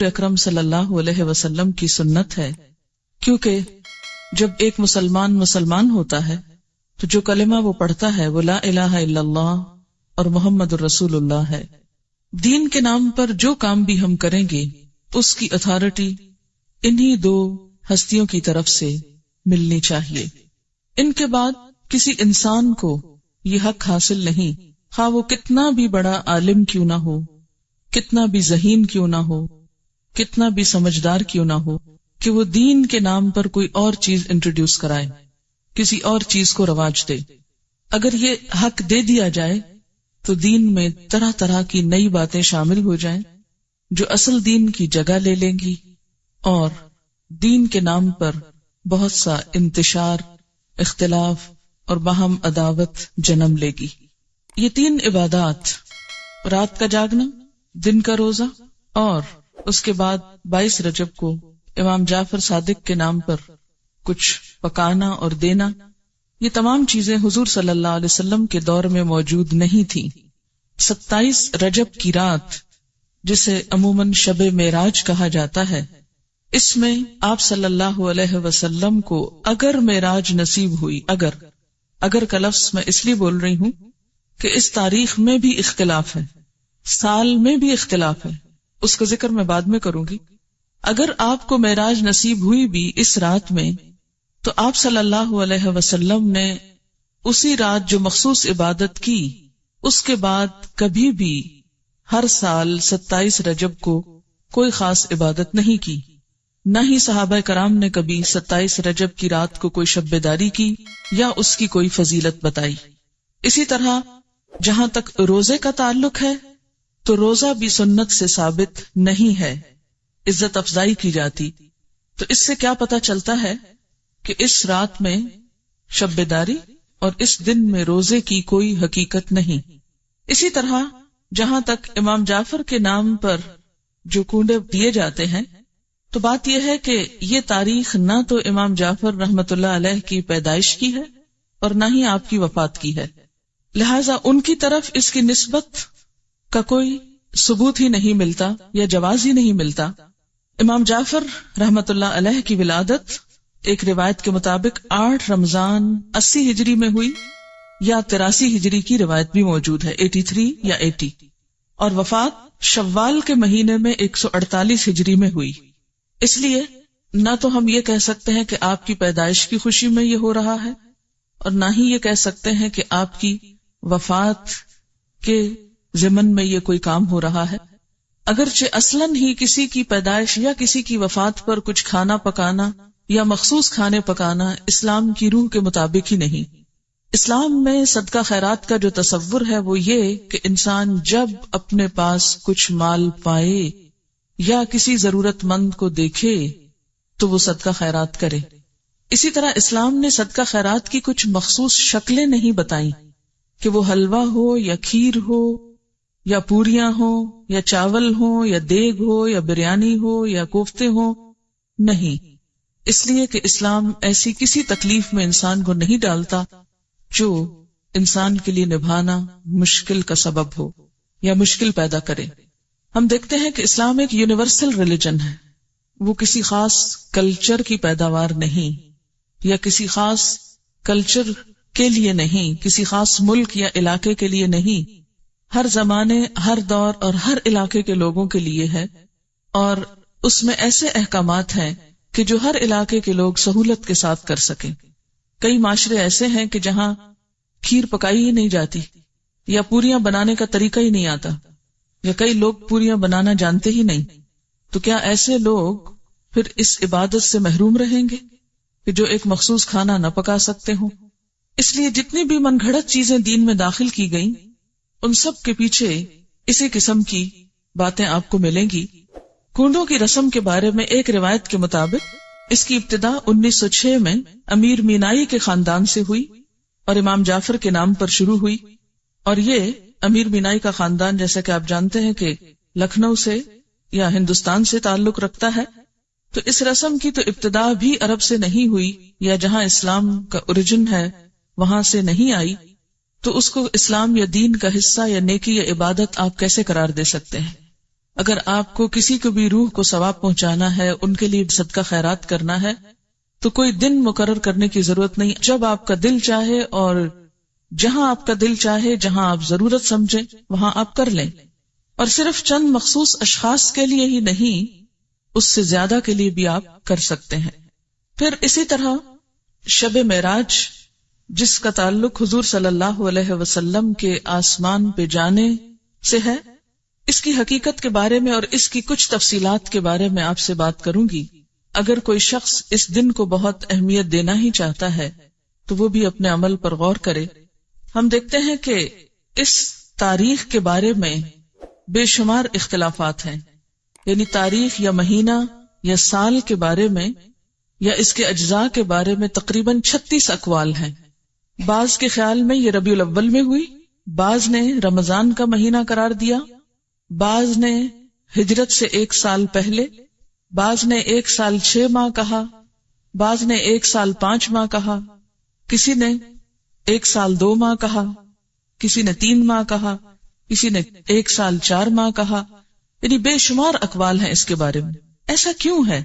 اکرم صلی اللہ علیہ وسلم کی سنت ہے، کیونکہ جب ایک مسلمان ہوتا ہے تو جو کلمہ وہ پڑھتا ہے وہ لا الہ الا اللہ اور محمد الرسول اللہ ہے۔ دین کے نام پر جو کام بھی ہم کریں گے اس کی اتھارٹی انہی دو ہستیوں کی طرف سے ملنی چاہیے۔ ان کے بعد کسی انسان کو یہ حق حاصل نہیں، خواہ وہ کتنا بھی بڑا عالم کیوں نہ ہو، کتنا بھی ذہین کیوں نہ ہو، کتنا بھی سمجھدار کیوں نہ ہو، کہ وہ دین کے نام پر کوئی اور چیز انٹروڈیوس کرائے، کسی اور چیز کو رواج دے۔ اگر یہ حق دے دیا جائے تو دین میں طرح طرح کی نئی باتیں شامل ہو جائیں جو اصل دین کی جگہ لے لیں گی، اور دین کے نام پر بہت سا انتشار، اختلاف اور باہم عداوت جنم لے گی۔ یہ تین عبادات، رات کا جاگنا، دن کا روزہ، اور اس کے بعد 22 رجب کو امام جعفر صادق کے نام پر کچھ پکانا اور دینا، یہ تمام چیزیں حضور صلی اللہ علیہ وسلم کے دور میں موجود نہیں تھیں۔ 27 رجب کی رات، جسے عموماً شب معراج کہا جاتا ہے، اس میں آپ صلی اللہ علیہ وسلم کو اگر معراج نصیب ہوئی، اگر کا لفظ میں اس لیے بول رہی ہوں کہ اس تاریخ میں بھی اختلاف ہے، سال میں بھی اختلاف ہے، اس کا ذکر میں بعد میں کروں گی۔ اگر آپ کو معراج نصیب ہوئی بھی اس رات میں، تو آپ صلی اللہ علیہ وسلم نے اسی رات جو مخصوص عبادت کی، اس کے بعد کبھی بھی ہر سال 27 رجب کو کوئی خاص عبادت نہیں کی، نہ ہی صحابہ کرام نے کبھی 27 رجب کی رات کو کوئی شب بیداری کی یا اس کی کوئی فضیلت بتائی۔ اسی طرح جہاں تک روزے کا تعلق ہے تو روزہ بھی سنت سے ثابت نہیں ہے، عزت افزائی کی جاتی۔ تو اس سے کیا پتہ چلتا ہے کہ اس رات میں شب بیداری اور اس دن میں روزے کی کوئی حقیقت نہیں۔ اسی طرح جہاں تک امام جعفر کے نام پر جو کنڈے دیے جاتے ہیں، تو بات یہ ہے کہ یہ تاریخ نہ تو امام جعفر رحمت اللہ علیہ کی پیدائش کی ہے اور نہ ہی آپ کی وفات کی ہے، لہذا ان کی طرف اس کی نسبت کا کوئی ثبوت ہی نہیں ملتا یا جواز ہی نہیں ملتا۔ امام جعفر رحمت اللہ علیہ کی ولادت ایک روایت کے مطابق 8 رمضان 80 ہجری میں ہوئی، یا 83 ہجری کی روایت بھی موجود ہے، 83 یا 80، اور وفات شوال کے مہینے میں 148 ہجری میں ہوئی۔ اس لیے نہ تو ہم یہ کہہ سکتے ہیں کہ آپ کی پیدائش کی خوشی میں یہ ہو رہا ہے، اور نہ ہی یہ کہہ سکتے ہیں کہ آپ کی وفات کے ضمن میں یہ کوئی کام ہو رہا ہے۔ اگرچہ اصلاً ہی کسی کی پیدائش یا کسی کی وفات پر کچھ کھانا پکانا یا مخصوص کھانے پکانا اسلام کی روح کے مطابق ہی نہیں۔ اسلام میں صدقہ خیرات کا جو تصور ہے وہ یہ کہ انسان جب اپنے پاس کچھ مال پائے یا کسی ضرورت مند کو دیکھے تو وہ صدقہ خیرات کرے۔ اسی طرح اسلام نے صدقہ خیرات کی کچھ مخصوص شکلیں نہیں بتائیں کہ وہ حلوہ ہو یا کھیر ہو یا پوریاں ہو یا چاول ہو یا دیگ ہو یا بریانی ہو یا کوفتے ہو، نہیں، اس لیے کہ اسلام ایسی کسی تکلیف میں انسان کو نہیں ڈالتا جو انسان کے لیے نبھانا مشکل کا سبب ہو یا مشکل پیدا کرے۔ ہم دیکھتے ہیں کہ اسلام ایک یونیورسل ریلیجن ہے، وہ کسی خاص کلچر کی پیداوار نہیں، یا کسی خاص کلچر کے لیے نہیں، کسی خاص ملک یا علاقے کے لیے نہیں، ہر زمانے، ہر دور اور ہر علاقے کے لوگوں کے لیے ہے، اور اس میں ایسے احکامات ہیں کہ جو ہر علاقے کے لوگ سہولت کے ساتھ کر سکیں۔ کئی معاشرے ایسے ہیں کہ جہاں کھیر پکائی ہی نہیں جاتی یا پوریاں بنانے کا طریقہ ہی نہیں آتا، یا کئی لوگ پوریاں بنانا جانتے ہی نہیں، تو کیا ایسے لوگ پھر اس عبادت سے محروم رہیں گے کہ جو ایک مخصوص کھانا نہ پکا سکتے ہوں؟ اس لیے جتنی بھی من گھڑت چیزیں دین میں داخل کی گئیں، ان سب کے پیچھے اسی قسم کی باتیں آپ کو ملیں گی۔ کنڈوں کی رسم کے بارے میں ایک روایت کے مطابق اس کی ابتدا 1906 میں امیر مینائی کے خاندان سے ہوئی اور امام جعفر کے نام پر شروع ہوئی، اور یہ امیر مینائی کا خاندان جیسا کہ آپ جانتے ہیں کہ لکھنؤ سے یا ہندوستان سے تعلق رکھتا ہے، تو اس رسم کی تو ابتدا بھی عرب سے نہیں ہوئی، یا جہاں اسلام کا اوریجن ہے وہاں سے نہیں آئی، تو اس کو اسلام یا دین کا حصہ یا نیکی یا عبادت آپ کیسے قرار دے سکتے ہیں؟ اگر آپ کو کسی کو بھی روح کو ثواب پہنچانا ہے، ان کے لیے صدقہ خیرات کرنا ہے، تو کوئی دن مقرر کرنے کی ضرورت نہیں، جب آپ کا دل چاہے اور جہاں آپ کا دل چاہے، جہاں آپ ضرورت سمجھیں وہاں آپ کر لیں، اور صرف چند مخصوص اشخاص کے لیے ہی نہیں، اس سے زیادہ کے لیے بھی آپ کر سکتے ہیں۔ پھر اسی طرح شب معراج، جس کا تعلق حضور صلی اللہ علیہ وسلم کے آسمان پہ جانے سے ہے، اس کی حقیقت کے بارے میں اور اس کی کچھ تفصیلات کے بارے میں آپ سے بات کروں گی۔ اگر کوئی شخص اس دن کو بہت اہمیت دینا ہی چاہتا ہے تو وہ بھی اپنے عمل پر غور کرے۔ ہم دیکھتے ہیں کہ اس تاریخ کے بارے میں بے شمار اختلافات ہیں، یعنی تاریخ یا مہینہ یا سال کے بارے میں یا اس کے اجزاء کے بارے میں تقریباً 36 اقوال ہیں۔ بعض کے خیال میں یہ ربیع الاول میں ہوئی، بعض نے رمضان کا مہینہ قرار دیا، بعض نے ہجرت سے 1 سال پہلے، بعض نے 1 سال 6 ماہ کہا، بعض نے 1 سال 5 ماہ کہا، کسی نے 1 سال 2 ماہ کہا، کسی نے 3 ماہ کہا، کسی نے 1 سال 4 ماہ کہا، یعنی بے شمار اقوال ہیں اس کے بارے میں۔ ایسا کیوں ہے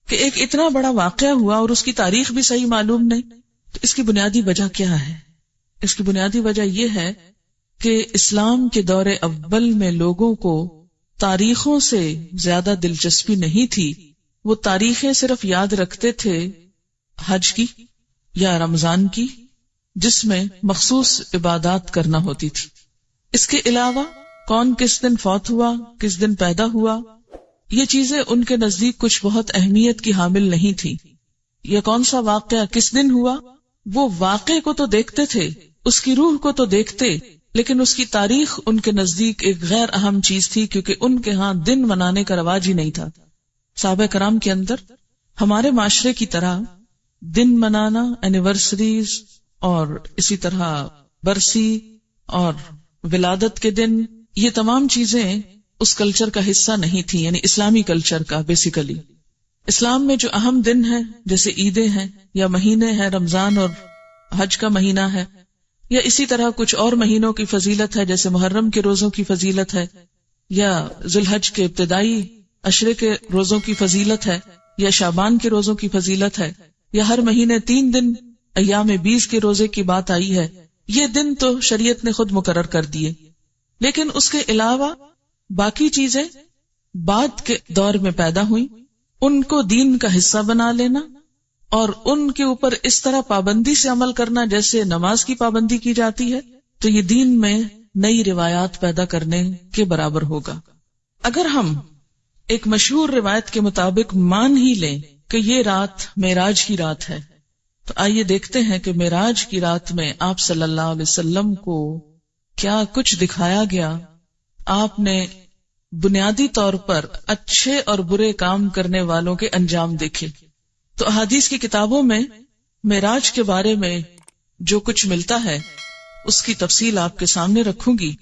کہ ایک اتنا بڑا واقعہ ہوا اور اس کی تاریخ بھی صحیح معلوم نہیں؟ تو اس کی بنیادی وجہ کیا ہے؟ اس کی بنیادی وجہ یہ ہے کہ اسلام کے دور اول میں لوگوں کو تاریخوں سے زیادہ دلچسپی نہیں تھی، وہ تاریخیں صرف یاد رکھتے تھے حج کی یا رمضان کی، جس میں مخصوص عبادات کرنا ہوتی تھی۔ اس کے علاوہ کون کس دن فوت ہوا، کس دن پیدا ہوا، یہ چیزیں ان کے نزدیک کچھ بہت اہمیت کی حامل نہیں تھی۔ یا کون سا واقعہ کس دن ہوا، وہ واقعے کو تو دیکھتے تھے، اس کی روح کو تو دیکھتے، لیکن اس کی تاریخ ان کے نزدیک ایک غیر اہم چیز تھی، کیونکہ ان کے ہاں دن منانے کا رواج ہی نہیں تھا۔ صحابہ کرام کے اندر ہمارے معاشرے کی طرح دن منانا، اینیورسریز اور اسی طرح برسی اور ولادت کے دن، یہ تمام چیزیں اس کلچر کا حصہ نہیں تھی، یعنی اسلامی کلچر کا۔ بیسیکلی اسلام میں جو اہم دن ہیں جیسے عیدیں ہیں یا مہینے ہیں، رمضان اور حج کا مہینہ ہے، یا اسی طرح کچھ اور مہینوں کی فضیلت ہے جیسے محرم کے روزوں کی فضیلت ہے، یا ذوالحج کے ابتدائی عشرے کے روزوں کی فضیلت ہے، یا شعبان کے روزوں کی فضیلت ہے، یا ہر مہینے 3 دن ایام 20 کے روزے کی بات آئی ہے۔ یہ دن تو شریعت نے خود مقرر کر دیے، لیکن اس کے علاوہ باقی چیزیں بعد کے دور میں پیدا ہوئیں، ان کو دین کا حصہ بنا لینا اور ان کے اوپر اس طرح پابندی سے عمل کرنا جیسے نماز کی پابندی کی جاتی ہے، تو یہ دین میں نئی روایات پیدا کرنے کے برابر ہوگا۔ اگر ہم ایک مشہور روایت کے مطابق مان ہی لیں کہ یہ رات معراج کی رات ہے، تو آئیے دیکھتے ہیں کہ معراج کی رات میں آپ صلی اللہ علیہ وسلم کو کیا کچھ دکھایا گیا۔ آپ نے بنیادی طور پر اچھے اور برے کام کرنے والوں کے انجام دیکھے۔ تو احادیث کی کتابوں میں معراج کے بارے میں جو کچھ ملتا ہے اس کی تفصیل آپ کے سامنے رکھوں گی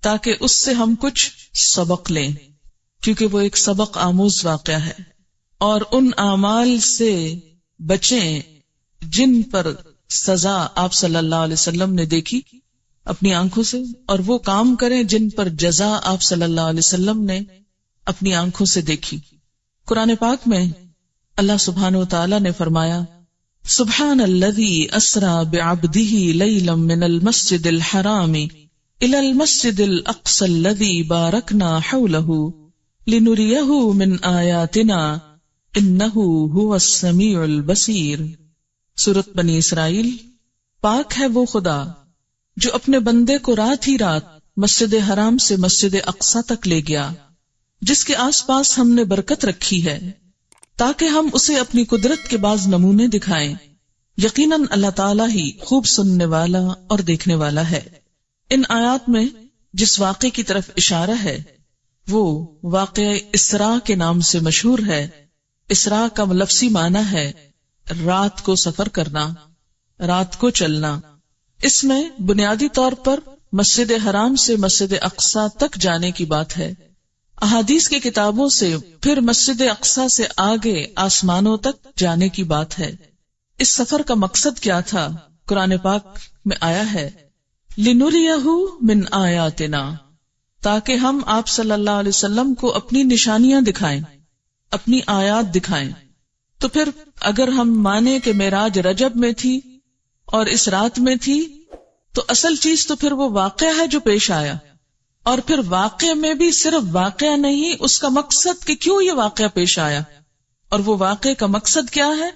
تاکہ اس سے ہم کچھ سبق لیں، کیونکہ وہ ایک سبق آموز واقعہ ہے، اور ان اعمال سے بچیں جن پر سزا آپ صلی اللہ علیہ وسلم نے دیکھی اپنی آنکھوں سے، اور وہ کام کریں جن پر جزا آپ صلی اللہ علیہ وسلم نے اپنی آنکھوں سے دیکھی۔ قرآن پاک میں اللہ سبحانہ وتعالی نے فرمایا، سبحان الذی اسری بعبدہ لیلا من المسجد الحرام الی المسجد الاقصی الذی بارکنا حولہ لنریہ من آیاتنا انہ هو السمیع البصیر۔ سورۃ بنی اسرائیل۔ پاک ہے وہ خدا جو اپنے بندے کو رات ہی رات مسجد حرام سے مسجد اقصی تک لے گیا، جس کے آس پاس ہم نے برکت رکھی ہے تاکہ ہم اسے اپنی قدرت کے بعض نمونے دکھائیں۔ یقیناً اللہ تعالیٰ ہی خوب سننے والا اور دیکھنے والا ہے۔ ان آیات میں جس واقعے کی طرف اشارہ ہے وہ واقعہ اسراء کے نام سے مشہور ہے۔ اسراء کا لفظی معنی ہے رات کو سفر کرنا، رات کو چلنا۔ اس میں بنیادی طور پر مسجد حرام سے مسجد اقصی تک جانے کی بات ہے۔ احادیث کی کتابوں سے پھر مسجد اقصی سے آگے آسمانوں تک جانے کی بات ہے۔ اس سفر کا مقصد کیا تھا؟ قرآن پاک میں آیا ہے، لِنُرِيَهُ مِنْ آیاتنا، تاکہ ہم آپ صلی اللہ علیہ وسلم کو اپنی نشانیاں دکھائیں، اپنی آیات دکھائیں۔ تو پھر اگر ہم مانیں کہ معراج رجب میں تھی اور اس رات میں تھی، تو اصل چیز تو پھر وہ واقعہ ہے جو پیش آیا، اور پھر واقعہ میں بھی صرف واقعہ نہیں، اس کا مقصد کہ کیوں یہ واقعہ پیش آیا، اور وہ واقعے کا مقصد کیا ہے؟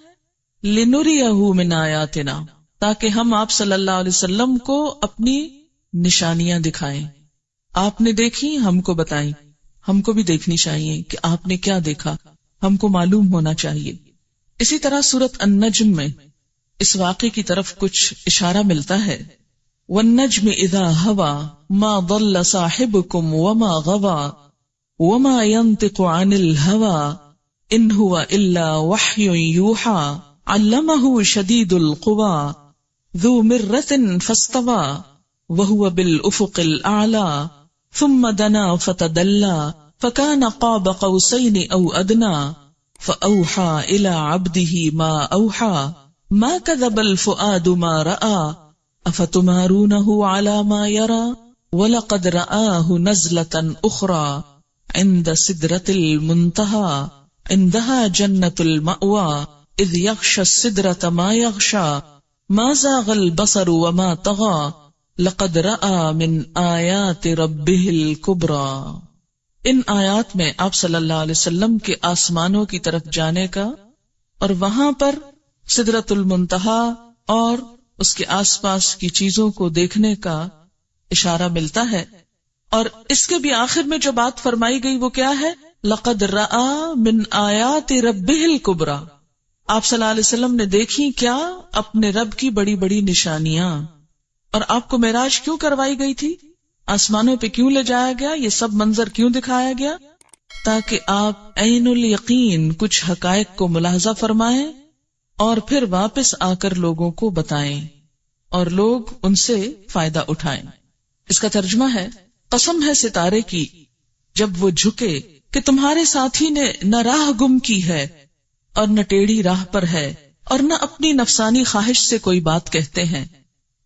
لِنُرِيَهُ مِنْ آیاتنا، تاکہ ہم آپ صلی اللہ علیہ وسلم کو اپنی نشانیاں دکھائیں۔ آپ نے دیکھی، ہم کو بتائیں، ہم کو بھی دیکھنی چاہیے کہ آپ نے کیا دیکھا، ہم کو معلوم ہونا چاہیے۔ اسی طرح سورۃ النجم میں اس واقعے کی طرف کچھ اشارہ ملتا ہے، وَالنَّجْمِ إِذَا هَوَى مَا ضَلَّ صَاحِبُكُمْ وَمَا غَوَى وَمَا يَنطِقُ عَنِ الْهَوَى إِنْ هُوَ إِلَّا وَحْيٌ يُوحَى عَلَّمَهُ شَدِيدُ الْقُوَى ذُو مِرَّةٍ فَاسْتَوَى وَهُوَ بِالْأُفُقِ الْأَعْلَى ثُمَّ دَنَا فَتَدَلَّى فَكَانَ قَابَ قَوْسَيْنِ أَوْ أَدْنَى فَأَوْحَى إِلَى عَبْدِهِ مَا أَوْحَى مَا كَذَبَ الْفُؤَادُ مَا رَأَى أَفَتُمَارُونَهُ عَلَى مَا يَرَى وَلَقَدْ رَآهُ نَزْلَةً أُخْرَى عِنْدَ سِدْرَةِ الْمُنْتَهَى عِنْدَهَا جَنَّةُ الْمَأْوَى إِذْ يَغْشَى السِّدْرَةَ مَا يَغْشَى مَا زَاغَ الْبَصَرُ وَمَا طَغَى لَقَدْ رَآى مِنْ آيَاتِ رَبِّهِ الْكُبْرَى۔ ان آیات میں آپ صلی اللہ علیہ وسلم کے آسمانوں کی طرف جانے کا اور وہاں پر سدرۃ المنتہا اور اس کے آس پاس کی چیزوں کو دیکھنے کا اشارہ ملتا ہے، اور اس کے بھی آخر میں جو بات فرمائی گئی وہ کیا ہے؟ لقد رآ من آیات ربہ الکبریٰ۔ آپ صلی اللہ علیہ وسلم نے دیکھی کیا؟ اپنے رب کی بڑی بڑی نشانیاں۔ اور آپ کو معراج کیوں کروائی گئی تھی؟ آسمانوں پہ کیوں لے جایا گیا؟ یہ سب منظر کیوں دکھایا گیا؟ تاکہ آپ عین الیقین کچھ حقائق کو ملاحظہ فرمائیں اور پھر واپس آ کر لوگوں کو بتائیں اور لوگ ان سے فائدہ اٹھائیں۔ اس کا ترجمہ ہے، قسم ہے ستارے کی جب وہ جھکے کہ تمہارے ساتھی نے نہ راہ گم کی ہے اور نہ ٹیڑھی راہ پر ہے اور نہ اپنی نفسانی خواہش سے کوئی بات کہتے ہیں۔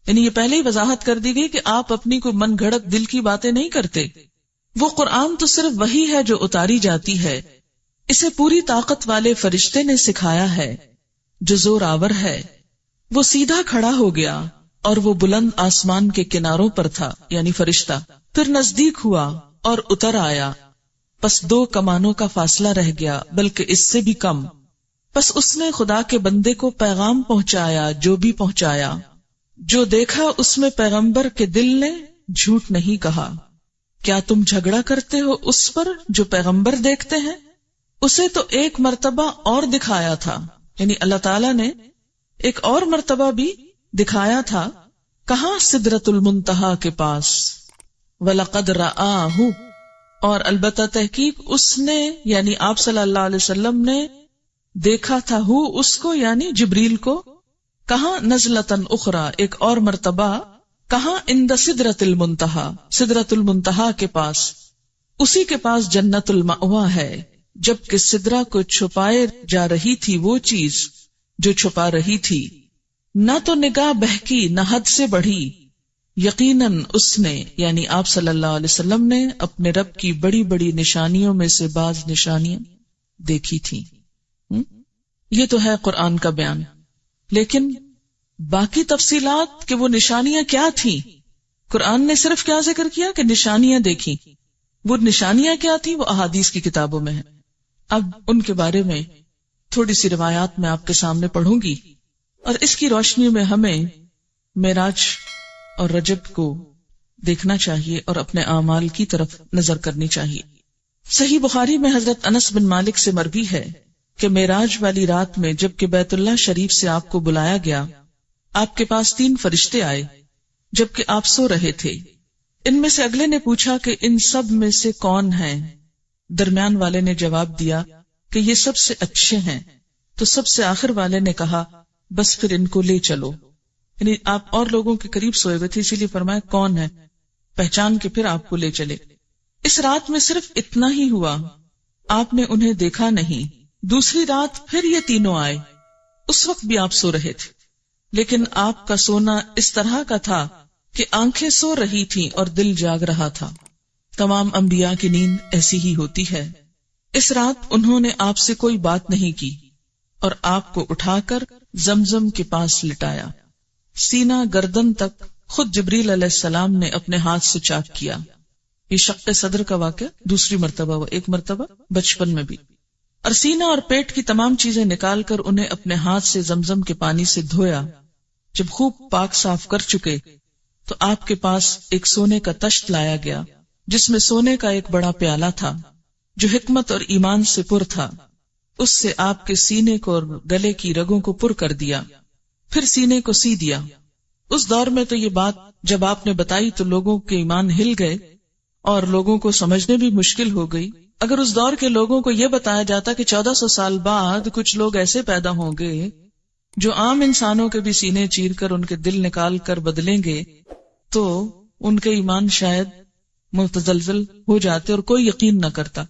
یعنی یہ پہلے ہی وضاحت کر دی گئی کہ آپ اپنی کوئی من گھڑت دل کی باتیں نہیں کرتے۔ وہ قرآن تو صرف وہی ہے جو اتاری جاتی ہے، اسے پوری طاقت والے فرشتے نے سکھایا ہے جو زور آور ہے۔ وہ سیدھا کھڑا ہو گیا اور وہ بلند آسمان کے کناروں پر تھا، یعنی فرشتہ، پھر نزدیک ہوا اور اتر آیا، پس 2 کمانوں کا فاصلہ رہ گیا، بلکہ اس سے بھی کم۔ پس اس نے خدا کے بندے کو پیغام پہنچایا جو بھی پہنچایا۔ جو دیکھا اس میں پیغمبر کے دل نے جھوٹ نہیں کہا۔ کیا تم جھگڑا کرتے ہو اس پر جو پیغمبر دیکھتے ہیں؟ اسے تو ایک مرتبہ اور دکھایا تھا، یعنی اللہ تعالیٰ نے ایک اور مرتبہ بھی دکھایا تھا۔ کہاں؟ سدرۃ المنتہا کے پاس۔ وَلَقَدْ رَآهُ، اور البتہ تحقیق اس نے، یعنی آپ صلی اللہ علیہ وسلم نے دیکھا تھا، ہو اس کو یعنی جبریل کو۔ کہاں؟ نزلتاً اخرى، ایک اور مرتبہ۔ کہاں؟ عند سدرۃ المنتہا، سدرۃ المنتہا کے پاس۔ اسی کے پاس جنت المأویٰ ہے، جبکہ سدرہ کو چھپائے جا رہی تھی وہ چیز جو چھپا رہی تھی، نہ تو نگاہ بہکی نہ حد سے بڑھی۔ یقیناً اس نے، یعنی آپ صلی اللہ علیہ وسلم نے اپنے رب کی بڑی بڑی نشانیوں میں سے بعض نشانیاں دیکھی تھی۔ یہ تو ہے قرآن کا بیان، لیکن باقی تفصیلات کہ وہ نشانیاں کیا تھیں، قرآن نے صرف کیا ذکر کیا کہ نشانیاں دیکھی۔ وہ نشانیاں کیا تھیں وہ احادیث کی کتابوں میں ہیں۔ اب ان کے بارے میں تھوڑی سی روایات میں آپ کے سامنے پڑھوں گی، اور اس کی روشنی میں ہمیں معراج اور رجب کو دیکھنا چاہیے اور اپنے اعمال کی طرف نظر کرنی چاہیے۔ صحیح بخاری میں حضرت انس بن مالک سے مروی ہے کہ معراج والی رات میں جب کہ بیت اللہ شریف سے آپ کو بلایا گیا، آپ کے پاس 3 فرشتے آئے جبکہ آپ سو رہے تھے۔ ان میں سے اگلے نے پوچھا کہ ان سب میں سے کون ہیں؟ درمیان والے نے جواب دیا کہ یہ سب سے اچھے ہیں۔ تو سب سے آخر والے نے کہا بس پھر ان کو لے چلو، یعنی آپ اور لوگوں کے قریب سوئے ہوئے تھے، اسی لیے فرمایا کون ہے، پہچان کے پھر آپ کو لے چلے۔ اس رات میں صرف اتنا ہی ہوا، آپ نے انہیں دیکھا نہیں۔ دوسری رات پھر یہ تینوں آئے، اس وقت بھی آپ سو رہے تھے، لیکن آپ کا سونا اس طرح کا تھا کہ آنکھیں سو رہی تھیں اور دل جاگ رہا تھا۔ تمام انبیاء کی نیند ایسی ہی ہوتی ہے۔ اس رات انہوں نے آپ سے کوئی بات نہیں کی اور آپ کو اٹھا کر زمزم کے پاس لٹایا، سینہ گردن تک خود جبریل علیہ السلام نے اپنے ہاتھ سے چاک کیا۔ یہ شق صدر کا واقعہ دوسری مرتبہ ہوا، ایک مرتبہ بچپن میں بھی۔ اور سینہ اور پیٹ کی تمام چیزیں نکال کر انہیں اپنے ہاتھ سے زمزم کے پانی سے دھویا۔ جب خوب پاک صاف کر چکے تو آپ کے پاس ایک سونے کا تشت لایا گیا جس میں سونے کا ایک بڑا پیالہ تھا جو حکمت اور ایمان سے پر تھا۔ اس سے آپ کے سینے کو اور گلے کی رگوں کو پر کر دیا، پھر سینے کو سی دیا۔ اس دور میں تو یہ بات جب آپ نے بتائی تو لوگوں کے ایمان ہل گئے اور لوگوں کو سمجھنے بھی مشکل ہو گئی۔ اگر اس دور کے لوگوں کو یہ بتایا جاتا کہ 1400 سال بعد کچھ لوگ ایسے پیدا ہوں گے جو عام انسانوں کے بھی سینے چیر کر ان کے دل نکال کر بدلیں گے تو ان کے ایمان شاید متزلزل ہو جاتے اور کوئی یقین نہ کرتا۔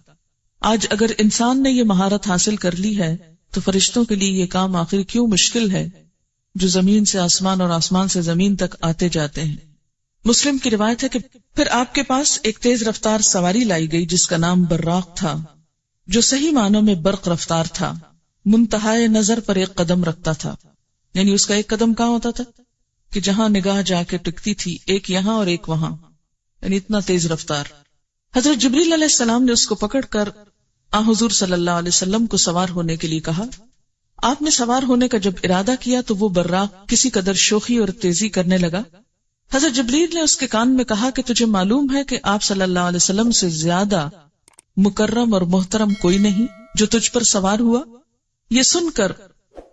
آج اگر انسان نے یہ مہارت حاصل کر لی ہے تو فرشتوں کے لیے یہ کام آخر کیوں مشکل ہے جو زمین سے آسمان اور آسمان سے زمین تک آتے جاتے ہیں۔ مسلم کی روایت ہے کہ پھر آپ کے پاس ایک تیز رفتار سواری لائی گئی جس کا نام براق تھا، جو صحیح معنوں میں برق رفتار تھا، منتہائے نظر پر ایک قدم رکھتا تھا، یعنی اس کا ایک قدم کہاں ہوتا تھا کہ جہاں نگاہ جا کے ٹکتی تھی، ایک یہاں اور ایک وہاں، یعنی اتنا تیز رفتار۔ حضرت جبریل علیہ السلام نے اس کو پکڑ کر حضور صلی اللہ علیہ وسلم کو سوار ہونے کے لیے کہا۔ آپ نے سوار ہونے کا جب ارادہ کیا تو وہ براق کسی قدر شوخی اور تیزی کرنے لگا۔ حضرت جبریل نے اس کے کان میں کہا کہ تجھے معلوم ہے کہ آپ صلی اللہ علیہ وسلم سے زیادہ مکرم اور محترم کوئی نہیں جو تجھ پر سوار ہوا۔ یہ سن کر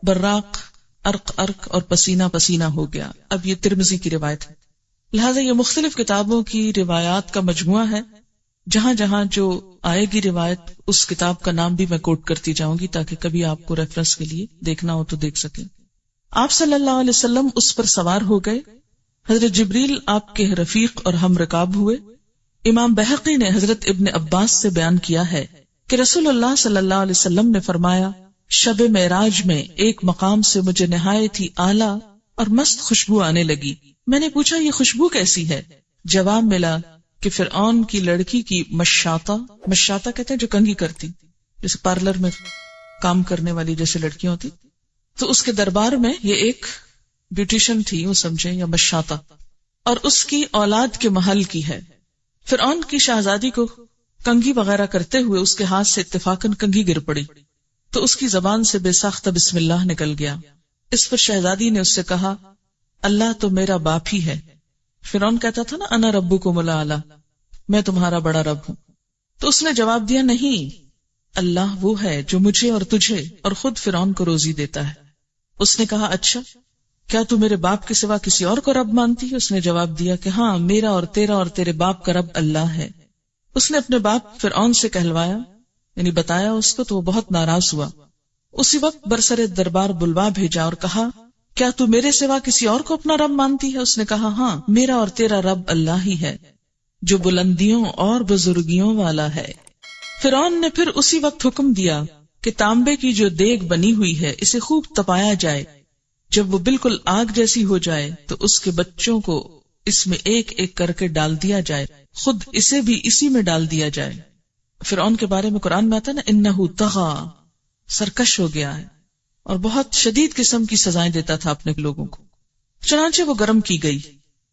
براق عرق عرق اور پسینہ پسینہ ہو گیا۔ اب یہ ترمذی کی روایت ہے، لہذا یہ مختلف کتابوں کی روایات کا مجموعہ ہے، جہاں جہاں جو آئے گی روایت اس کتاب کا نام بھی میں کوٹ کرتی جاؤں گی تاکہ کبھی آپ کو ریفرنس کے لیے دیکھنا ہو تو دیکھ سکیں۔ آپ صلی اللہ علیہ وسلم اس پر سوار ہو گئے۔ حضرت جبریل آپ کے رفیق اور ہم رکاب ہوئے۔ امام بہقی نے حضرت ابن عباس سے بیان کیا ہے کہ رسول اللہ صلی اللہ علیہ وسلم نے فرمایا، شب معراج میں ایک مقام سے مجھے نہایت ہی اعلیٰ اور مست خوشبو آنے لگی۔ میں نے پوچھا یہ خوشبو کیسی ہے؟ جواب ملا کہ فرعون کی لڑکی کی مشاطہ کہتے ہیں جو کنگھی کرتی، جیسے پارلر میں کام کرنے والی جیسے لڑکیاں ہوتی، تو اس کے دربار میں یہ ایک بیوٹیشن تھی، وہ سمجھیں، یا مشاطہ، اور اس کی اولاد کے محل کی ہے۔ فرعون کی شہزادی کو کنگھی وغیرہ کرتے ہوئے اس کے ہاتھ سے اتفاقاً کنگھی گر پڑی تو اس کی زبان سے بے ساختہ بسم اللہ نکل گیا۔ اس پر شہزادی نے اس سے کہا، اللہ تو میرا باپ ہی ہے۔ فرعون کہتا تھا نا انا ربکم الاعلی، میں تمہارا بڑا رب ہوں، تو اس نے جواب دیا، نہیں، اللہ وہ ہے جو مجھے اور تجھے اور خود فرعون کو روزی دیتا ہے۔ اس نے کہا، اچھا کیا تو میرے باپ کے سوا کسی اور کو رب مانتی ہے؟ اس نے جواب دیا کہ ہاں، میرا اور تیرا اور تیرے باپ کا رب اللہ ہے۔ اس نے اپنے باپ فرعون سے کہلوایا، یعنی بتایا اس کو، تو وہ بہت ناراض ہوا۔ اسی وقت برسر دربار بلوا بھیجا اور کہا، کیا تو میرے سوا کسی اور کو اپنا رب مانتی ہے؟ اس نے کہا، ہاں، میرا اور تیرا رب اللہ ہی ہے جو بلندیوں اور بزرگیوں والا ہے۔ فرعون نے پھر اسی وقت حکم دیا کہ تانبے کی جو دیگ بنی ہوئی ہے اسے خوب تپایا جائے، جب وہ بالکل آگ جیسی ہو جائے تو اس کے بچوں کو اس میں ایک ایک کر کے ڈال دیا جائے، خود اسے بھی اسی میں ڈال دیا جائے۔ فرعون کے بارے میں قرآن میں آتا ہے نا، انہ طغی، سرکش ہو گیا ہے اور بہت شدید قسم کی سزائیں دیتا تھا اپنے لوگوں کو۔ چنانچہ وہ گرم کی گئی،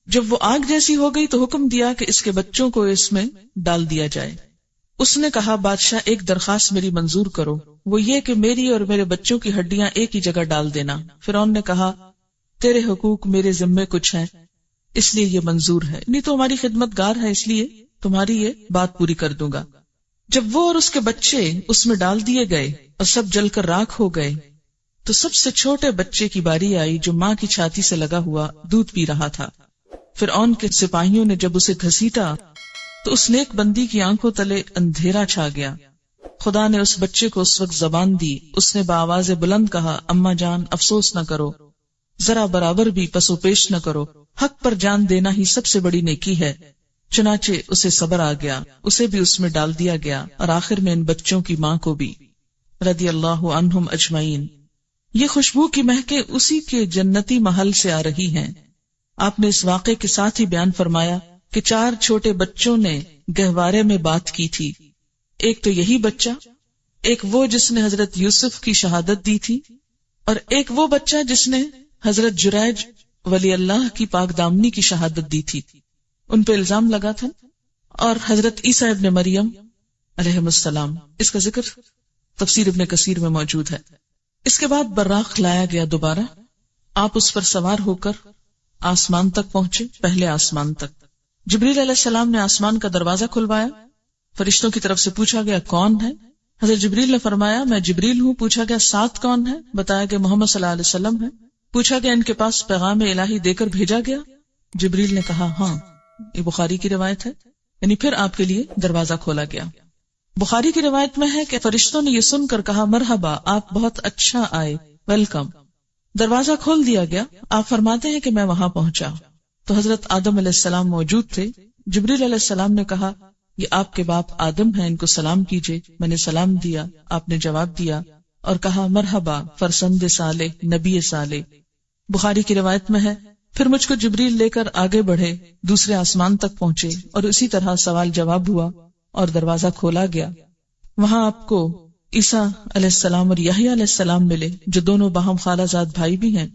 جب وہ آگ جیسی ہو گئی تو حکم دیا کہ اس کے بچوں کو اس میں ڈال دیا جائے۔ اس نے کہا، بادشاہ ایک درخواست میری منظور کرو، وہ یہ کہ میری اور میرے بچوں کی ہڈیاں ایک ہی جگہ ڈال دینا۔ فرعون نے کہا، تیرے حقوق میرے ذمے کچھ ہیں، اس لیے یہ منظور ہے، نہیں تو ہماری خدمت گار ہے، اس لیے تمہاری یہ بات پوری کر دوں گا۔ جب وہ اور اس کے بچے اس میں ڈال دیے گئے اور سب جل کر راکھ ہو گئے تو سب سے چھوٹے بچے کی باری آئی جو ماں کی چھاتی سے لگا ہوا دودھ پی رہا تھا۔ فرعون کے سپاہیوں نے جب اسے گھسیٹا تو اس نیک بندی کی آنکھوں تلے اندھیرا چھا گیا۔ خدا نے اس بچے کو اس وقت زبان دی، اس نے بآواز بلند کہا، اماں جان افسوس نہ کرو، ذرا برابر بھی پسو پیش نہ کرو، حق پر جان دینا ہی سب سے بڑی نیکی ہے۔ چنانچہ اسے صبر آ گیا، اسے بھی اس میں ڈال دیا گیا اور آخر میں ان بچوں کی ماں کو بھی، رضی اللہ عنہم اجمعین۔ یہ خوشبو کی مہکیں اسی کے جنتی محل سے آ رہی ہیں۔ آپ نے اس واقعے کے ساتھ ہی بیان فرمایا کہ 4 چھوٹے بچوں نے گہوارے میں بات کی تھی، ایک تو یہی بچہ، ایک وہ جس نے حضرت یوسف کی شہادت دی تھی، اور ایک وہ بچہ جس نے حضرت جریج ولی اللہ کی پاک دامنی کی شہادت دی تھی، ان پہ الزام لگا تھا، اور حضرت عیسیٰ ابن مریم علیہ السلام۔ اس کا ذکر تفسیر ابن کثیر میں موجود ہے۔ اس کے بعد براق لایا گیا دوبارہ، آپ اس پر سوار ہو کر آسمان تک پہنچے، پہلے آسمان تک۔ جبریل علیہ السلام نے آسمان کا دروازہ کھلوایا، فرشتوں کی طرف سے پوچھا گیا کون ہے؟ حضرت جبریل نے فرمایا میں جبریل ہوں۔ پوچھا گیا ساتھ کون ہے؟ بتایا کہ محمد صلی اللہ علیہ وسلم ہے۔ پوچھا گیا ان کے پاس پیغام الہی دے کر بھیجا گیا؟ جبریل نے کہا ہاں، یہ بخاری کی روایت ہے، یعنی پھر آپ کے لیے دروازہ کھولا گیا۔ بخاری کی روایت میں ہے کہ فرشتوں نے یہ سن کر کہا مرحبا، آپ بہت اچھا آئے، ویلکم۔ دروازہ کھول دیا گیا۔ آپ فرماتے ہیں کہ میں وہاں پہنچا تو حضرت آدم علیہ السلام موجود تھے۔ جبریل علیہ السلام نے کہا یہ آپ کے باپ آدم ہیں، ان کو سلام کیجئے۔ میں نے سلام دیا، آپ نے جواب دیا اور کہا مرحبا فرزند صالح، نبی صالح۔ بخاری کی روایت میں ہے پھر مجھ کو جبریل لے کر آگے بڑھے، دوسرے آسمان تک پہنچے، اور اسی طرح سوال جواب ہوا اور دروازہ کھولا گیا۔ وہاں آپ کو عیسیٰ علیہ السلام اور یحییٰ علیہ السلام ملے، جو دونوں باہم خالہ زاد بھائی بھی ہیں۔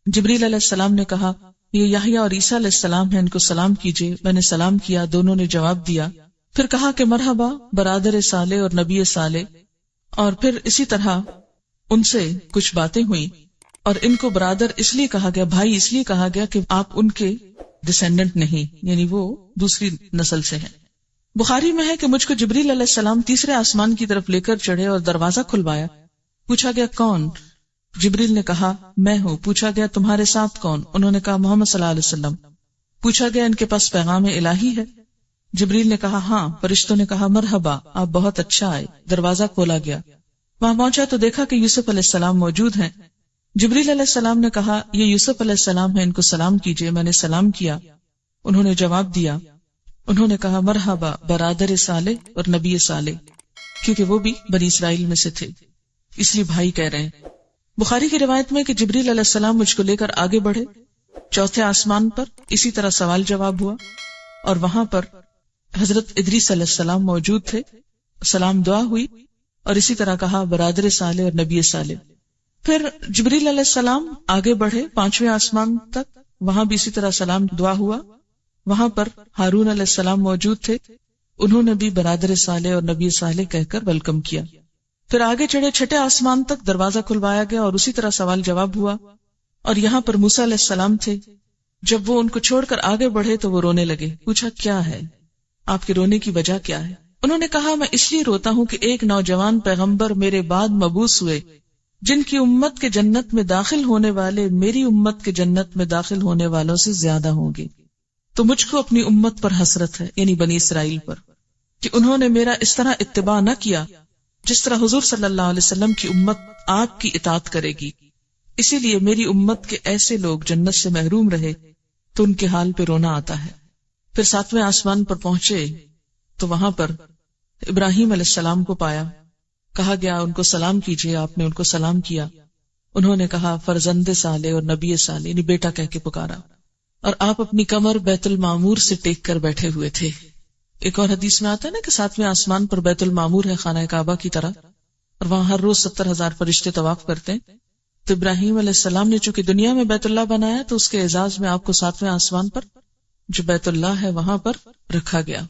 جبریل علیہ السلام نے کہا یہ یحییٰ اور عیسیٰ علیہ السلام ہیں، ان کو سلام کیجئے۔ میں نے سلام کیا، دونوں نے جواب دیا۔ پھر کہا کہ مرحبا برادر صالح اور نبی صالح، اور پھر اسی طرح ان سے کچھ باتیں ہوئیں، اور ان کو برادر اس لیے کہا گیا، بھائی اس لیے کہا گیا کہ آپ ان کے ڈسینڈنٹ نہیں، یعنی وہ دوسری نسل سے ہیں۔ بخاری میں ہے کہ مجھ کو جبریل علیہ السلام تیسرے آسمان کی طرف لے کر چڑھے اور دروازہ کھلوایا۔ پوچھا گیا کون؟ جبریل نے کہا میں ہوں۔ پوچھا گیا تمہارے ساتھ کون؟ انہوں نے کہا محمد صلی اللہ علیہ وسلم۔ پوچھا گیا ان کے پاس پیغام الہی ہے؟ جبریل نے کہا ہاں۔ فرشتوں نے کہا مرحبا، آپ بہت اچھا آئے۔ دروازہ کھولا گیا، وہاں پہنچا تو دیکھا کہ یوسف علیہ السلام موجود ہیں۔ جبریل علیہ السلام نے کہا یہ یوسف علیہ السلام ہے، ان کو سلام کیجئے۔ میں نے سلام کیا، انہوں نے جواب دیا۔ انہوں نے کہا مرحبا برادر صالح اور نبی صالح، کیونکہ وہ بھی بنی اسرائیل میں سے تھے، اس لیے بھائی کہہ رہے ہیں۔ بخاری کی روایت میں کہ جبریل علیہ السلام مجھ کو لے کر آگے بڑھے، چوتھے آسمان پر اسی طرح سوال جواب ہوا، اور وہاں پر حضرت ادریس علیہ السلام موجود تھے، سلام دعا ہوئی، اور اسی طرح کہا برادر صالح اور نبی صالح۔ پھر جبریل علیہ السلام آگے بڑھے پانچویں آسمان تک، وہاں بھی اسی طرح سلام دعا ہوا، وہاں پر ہارون علیہ السلام موجود تھے، انہوں نے بھی برادر صالح اور نبی صالح کہہ کر ویلکم کیا۔ پھر آگے چڑھے چھٹے آسمان تک، دروازہ کھلوایا گیا اور اسی طرح سوال جواب ہوا، اور یہاں پر موسیٰ علیہ السلام تھے۔ جب وہ ان کو چھوڑ کر آگے بڑھے تو وہ رونے لگے۔ پوچھا کیا ہے، آپ کے رونے کی وجہ کیا ہے؟ انہوں نے کہا میں اس لیے روتا ہوں کہ ایک نوجوان پیغمبر میرے بعد مبعوث ہوئے، جن کی امت کے جنت میں داخل ہونے والے میری امت کے جنت میں داخل ہونے والوں سے زیادہ ہوں گے، تو مجھ کو اپنی امت پر حسرت ہے، یعنی بنی اسرائیل پر، کہ انہوں نے میرا اس طرح اتباع نہ کیا جس طرح حضور صلی اللہ علیہ وسلم کی امت آپ کی اطاعت کرے گی۔ اسی لیے میری امت کے ایسے لوگ جنت سے محروم رہے تو ان کے حال پہ رونا آتا ہے۔ پھر ساتویں آسمان پر پہنچے تو وہاں پر ابراہیم علیہ السلام کو پایا، کہا گیا ان کو سلام کیجئے۔ آپ نے ان کو سلام کیا، انہوں نے کہا فرزند صالح اور نبی صالح، یعنی بیٹا کہہ کے پکارا، اور آپ اپنی کمر بیت المعمور سے ٹیک کر بیٹھے ہوئے تھے۔ ایک اور حدیث میں آتا ہے نا کہ ساتویں آسمان پر بیت المعمور ہے، خانہ کعبہ کی طرح، اور وہاں ہر روز 70,000 فرشتے طواف کرتے ہیں۔ تو ابراہیم علیہ السلام نے چونکہ دنیا میں بیت اللہ بنایا تو اس کے اعزاز میں آپ کو ساتویں آسمان پر جو بیت اللہ ہے وہاں پر رکھا گیا۔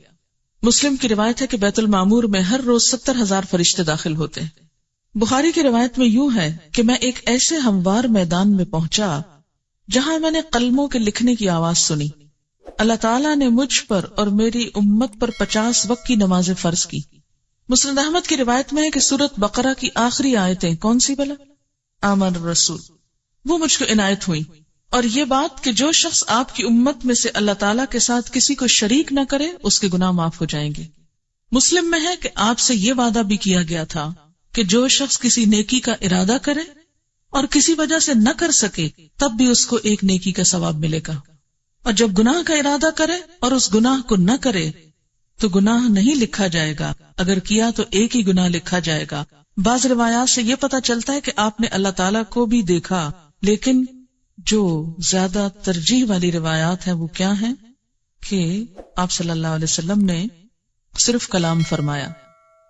مسلم کی روایت ہے کہ بیت المعمور میں ہر روز 70,000 فرشتے داخل ہوتے ہیں۔ بخاری کی روایت میں یوں ہے کہ میں ایک ایسے ہموار میدان میں پہنچا جہاں میں نے قلموں کے لکھنے کی آواز سنی۔ اللہ تعالیٰ نے مجھ پر اور میری امت پر 50 وقت کی نمازیں فرض کی۔ مسند احمد کی روایت میں ہے کہ سورۃ بقرہ کی آخری آیتیں کون سی بلا؟ آمن الرسول، وہ مجھ کو عنایت ہوئی، اور یہ بات کہ جو شخص آپ کی امت میں سے اللہ تعالیٰ کے ساتھ کسی کو شریک نہ کرے اس کے گناہ معاف ہو جائیں گے۔ مسلم میں ہے کہ آپ سے یہ وعدہ بھی کیا گیا تھا کہ جو شخص کسی نیکی کا ارادہ کرے اور کسی وجہ سے نہ کر سکے تب بھی اس کو ایک نیکی کا ثواب ملے گا، اور جب گناہ کا ارادہ کرے اور اس گناہ کو نہ کرے تو گناہ نہیں لکھا جائے گا، اگر کیا تو ایک ہی گناہ لکھا جائے گا۔ بعض روایات سے یہ پتہ چلتا ہے کہ آپ نے اللہ تعالیٰ کو بھی دیکھا، لیکن جو زیادہ ترجیح والی روایات ہیں وہ کیا ہیں کہ آپ صلی اللہ علیہ وسلم نے صرف کلام فرمایا.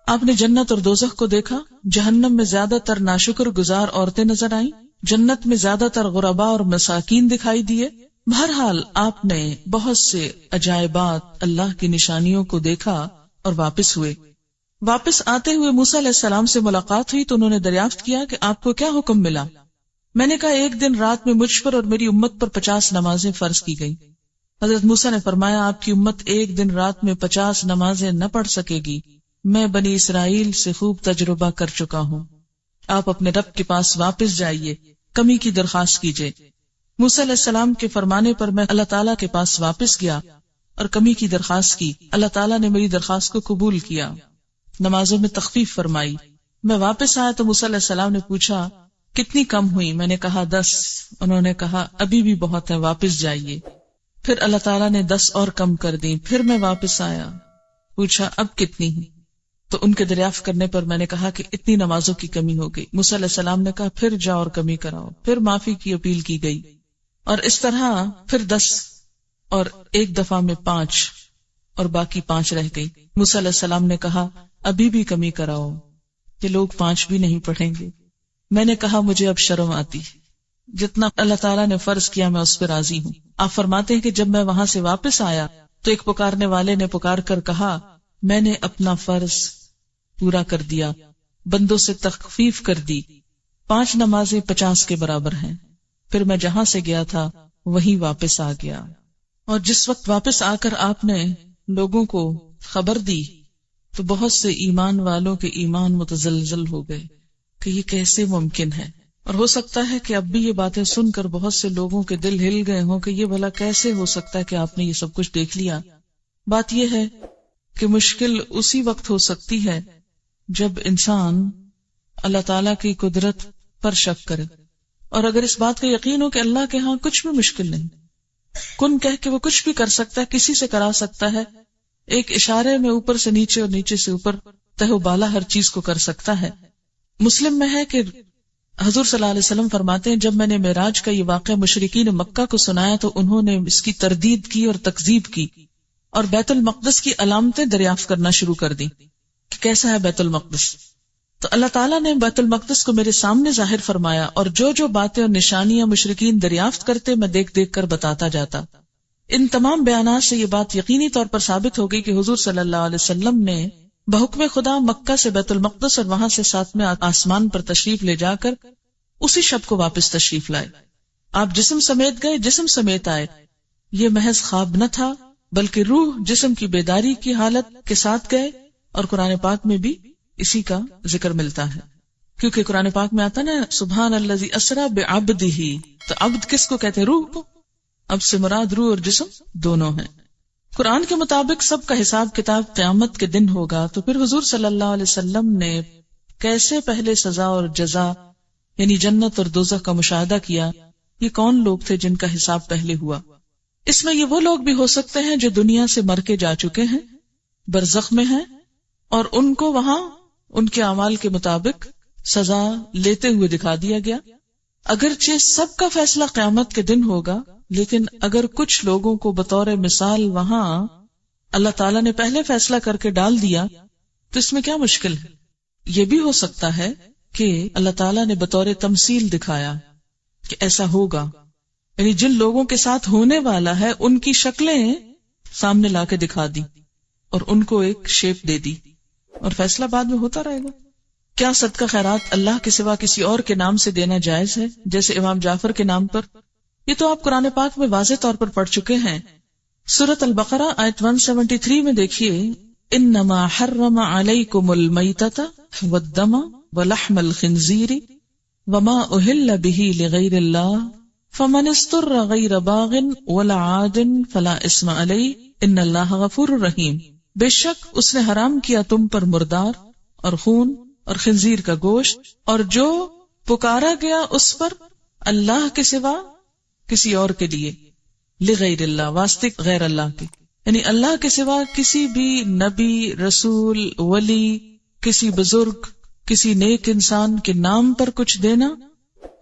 آپ نے جنت اور دوزخ کو دیکھا. جہنم میں زیادہ تر ناشکر گزار عورتیں نظر آئیں. جنت میں زیادہ تر غربا اور مساکین دکھائی دیے. بہرحال آپ نے بہت سے عجائبات، اللہ کی نشانیوں کو دیکھا اور واپس ہوئے. واپس آتے ہوئے موسیٰ علیہ السلام سے ملاقات ہوئی تو انہوں نے دریافت کیا کہ آپ کو کیا حکم ملا؟ میں نے کہا ایک دن رات میں مجھ پر اور میری امت پر 50 نمازیں فرض کی گئی. حضرت موسیٰ نے فرمایا آپ کی امت ایک دن رات میں 50 نمازیں نہ پڑھ سکے گی. میں بنی اسرائیل سے خوب تجربہ کر چکا ہوں. آپ اپنے رب کے پاس واپس جائیے، کمی کی درخواست کیجیے. موسیٰ علیہ السلام کے فرمانے پر میں اللہ تعالیٰ کے پاس واپس گیا اور کمی کی درخواست کی. اللہ تعالیٰ نے میری درخواست کو قبول کیا، نمازوں میں تخفیف فرمائی. میں واپس آیا تو موسیٰ علیہ السلام نے پوچھا کتنی کم ہوئی؟ میں نے کہا 10. انہوں نے کہا ابھی بھی بہت ہے، واپس جائیے. پھر اللہ تعالیٰ نے 10 اور کم کر دی. پھر میں واپس آیا، پوچھا اب کتنی ہیں؟ تو ان کے دریافت کرنے پر میں نے کہا کہ اتنی نمازوں کی کمی ہو گئی. موسیٰ علیہ السلام نے کہا پھر جاؤ اور کمی کراؤ. پھر معافی کی اپیل کی گئی اور اس طرح پھر 10 اور ایک دفعہ میں 5 اور باقی 5 رہ گئی. موسیٰ علیہ السلام نے کہا ابھی بھی کمی کراؤ، یہ لوگ 5 بھی نہیں پڑھیں گے. میں نے کہا مجھے اب شرم آتی، جتنا اللہ تعالیٰ نے فرض کیا میں اس پہ راضی ہوں. آپ فرماتے ہیں کہ جب میں وہاں سے واپس آیا تو ایک پکارنے والے نے پکار کر کہا میں نے اپنا فرض پورا کر دیا، بندوں سے تخفیف کر دی. 5 نمازیں 50 کے برابر ہیں. پھر میں جہاں سے گیا تھا وہیں واپس آ گیا. اور جس وقت واپس آ کر آپ نے لوگوں کو خبر دی تو بہت سے ایمان والوں کے ایمان متزلزل ہو گئے کہ یہ کیسے ممکن ہے. اور ہو سکتا ہے کہ اب بھی یہ باتیں سن کر بہت سے لوگوں کے دل ہل گئے ہوں کہ یہ بھلا کیسے ہو سکتا ہے کہ آپ نے یہ سب کچھ دیکھ لیا. بات یہ ہے کہ مشکل اسی وقت ہو سکتی ہے جب انسان اللہ تعالیٰ کی قدرت پر شک کرے، اور اگر اس بات کا یقین ہو کہ اللہ کے ہاں کچھ بھی مشکل نہیں، کن کہہ کے وہ کچھ بھی کر سکتا ہے، کسی سے کرا سکتا ہے، ایک اشارے میں اوپر سے نیچے اور نیچے سے اوپر تہ و بالا ہر چیز کو کر سکتا ہے. مسلم میں ہے کہ حضور صلی اللہ علیہ وسلم فرماتے ہیں جب میں نے معراج کا یہ واقعہ مشرکین مکہ کو سنایا تو انہوں نے اس کی تردید کی اور تکذیب کی اور بیت المقدس کی علامتیں دریافت کرنا شروع کر دی کہ کیسا ہے بیت المقدس. تو اللہ تعالیٰ نے بیت المقدس کو میرے سامنے ظاہر فرمایا اور جو جو باتیں اور نشانیاں مشرکین دریافت کرتے میں دیکھ دیکھ کر بتاتا جاتا. ان تمام بیانات سے یہ بات یقینی طور پر ثابت ہو گئی کہ حضور صلی اللہ علیہ وسلم نے بحکم خدا مکہ سے بیت المقدس اور وہاں سے 7ویں آسمان پر تشریف لے جا کر اسی شب کو واپس تشریف لائے. آپ جسم سمیت گئے، جسم سمیت آئے. یہ محض خواب نہ تھا بلکہ روح جسم کی بیداری کی حالت کے ساتھ گئے. اور قرآن پاک میں بھی اسی کا ذکر ملتا ہے کیونکہ قرآن پاک میں آتا نا سبحان الذی اسری بعبدہ، تو عبد کس کو کہتے ہیں؟ روح کو. اب سے مراد روح اور جسم دونوں ہیں. قرآن کے مطابق سب کا حساب کتاب قیامت کے دن ہوگا. تو پھر حضور صلی اللہ علیہ وسلم نے کیسے پہلے سزا اور جزا یعنی جنت اور دوزخ کا مشاہدہ کیا؟ یہ کون لوگ تھے جن کا حساب پہلے ہوا؟ اس میں یہ وہ لوگ بھی ہو سکتے ہیں جو دنیا سے مر کے جا چکے ہیں، برزخ میں ہیں، اور ان کو وہاں ان کے اعمال کے مطابق سزا لیتے ہوئے دکھا دیا گیا. اگرچہ سب کا فیصلہ قیامت کے دن ہوگا، لیکن اگر کچھ لوگوں کو بطور مثال وہاں اللہ تعالیٰ نے پہلے فیصلہ کر کے ڈال دیا تو اس میں کیا مشکل ہے؟ یہ بھی ہو سکتا ہے کہ اللہ تعالیٰ نے بطور تمثیل دکھایا کہ ایسا ہوگا، یعنی جن لوگوں کے ساتھ ہونے والا ہے ان کی شکلیں سامنے لا کے دکھا دی اور ان کو ایک شیپ دے دی اور فیصلہ بعد میں ہوتا رہے گا. کیا صدقہ خیرات اللہ کے سوا کسی اور کے نام سے دینا جائز ہے جیسے امام جعفر کے نام پر؟ یہ تو آپ قرآن پاک میں واضح طور پر پڑھ چکے ہیں. سورۃ البقرہ آیت 173 میں دیکھیے انما حرم علیکم المیتۃ والدم ولحم الخنزیر وما اہل به لغیر اللہ فمن اضطر غیر باغ ولا عاد فلا اثم علیہ ان اللہ غفور رحیم. بے شک اس نے حرام کیا تم پر مردار اور خون اور خنزیر کا گوشت اور جو پکارا گیا اس پر اللہ کے سوا کسی اور کے لیے، لغیر اللہ واسطے غیر اللہ کے، یعنی اللہ کے سوا کسی بھی نبی، رسول، ولی، کسی بزرگ، کسی نیک انسان کے نام پر کچھ دینا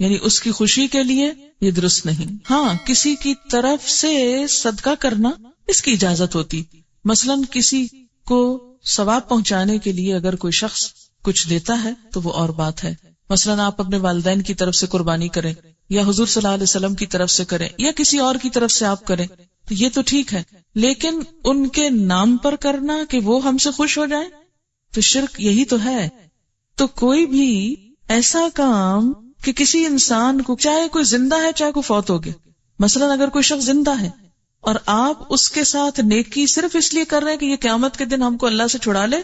یعنی اس کی خوشی کے لیے یہ درست نہیں. ہاں کسی کی طرف سے صدقہ کرنا اس کی اجازت ہوتی. مثلاً کسی کو ثواب پہنچانے کے لیے اگر کوئی شخص کچھ دیتا ہے تو وہ اور بات ہے. مثلاً آپ اپنے والدین کی طرف سے قربانی کریں یا حضور صلی اللہ علیہ وسلم کی طرف سے کریں یا کسی اور کی طرف سے آپ کریں تو یہ تو ٹھیک ہے، لیکن ان کے نام پر کرنا کہ وہ ہم سے خوش ہو جائیں تو شرک یہی تو ہے. تو کوئی بھی ایسا کام کہ کسی انسان کو، چاہے کوئی زندہ ہے چاہے کوئی فوت ہو گیا، مثلاً اگر کوئی شخص زندہ ہے اور آپ اس کے ساتھ نیکی صرف اس لیے کر رہے ہیں کہ یہ قیامت کے دن ہم کو اللہ سے چھڑا لے،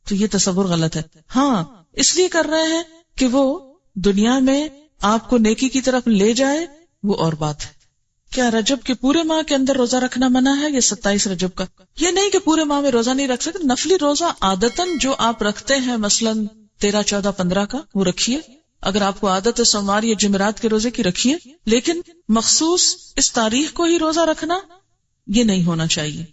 تو یہ تصور غلط ہے. ہاں، اس لیے کر رہے ہیں کہ وہ دنیا میں آپ کو نیکی کی طرف لے جائے، وہ اور بات ہے. کیا رجب کے پورے ماہ کے اندر روزہ رکھنا منع ہے یا 27 رجب کا؟ یہ نہیں کہ پورے ماہ میں روزہ نہیں رکھ سکتے، نفلی روزہ عادتاً جو آپ رکھتے ہیں مثلاً 13, 14, 15 کا وہ رکھیے. اگر آپ کو عادت ہے سوموار یا جمعرات کے روزے کی رکھیے، لیکن مخصوص اس تاریخ کو ہی روزہ رکھنا یہ نہیں ہونا چاہیے.